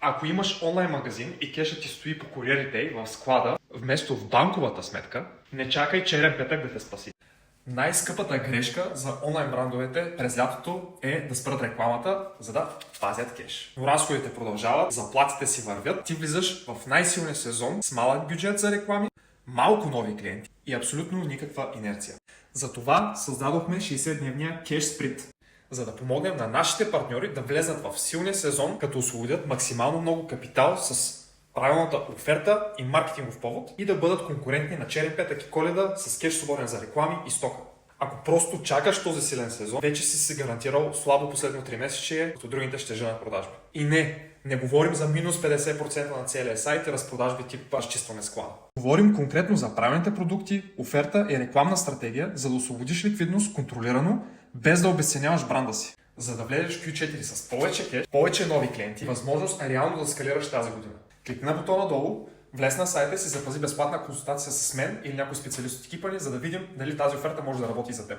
Ако имаш онлайн магазин и кешът ти стои по Courier Day в склада, вместо в банковата сметка, не чакай черен петък да те спаси. Най-скъпата грешка за онлайн брандовете през лятото е да спрат рекламата, за да пазят кеш. Но разходите продължават, заплатите си вървят, ти влизаш в най-силния сезон с малък бюджет за реклами, малко нови клиенти и абсолютно никаква инерция. Затова създадохме 60-дневния кеш спринт, за да помогнем на нашите партньори да влезнат в силния сезон, като освободят максимално много капитал с правилната оферта и маркетингов повод и да бъдат конкурентни на черен петък и Коледа с кеш свободен за реклами и стока. Ако просто чакаш този силен сезон, вече си се гарантирал слабо последно 3 месече, като другите ще женат продажби. И не говорим за минус 50% на целия сайт и разпродажби тип разчистваме склада. Говорим конкретно за правилните продукти, оферта и рекламна стратегия, за да освободиш ликвидност контролирано, без да обесценяваш бранда си. За да влезеш в Q4 с повече кеш, повече нови клиенти, възможност реално да скалираш тази година. Кликни на бутона долу, влез на сайта си, запази безплатна консултация с мен или някой специалист от екипа ни, за да видим дали тази оферта може да работи за теб.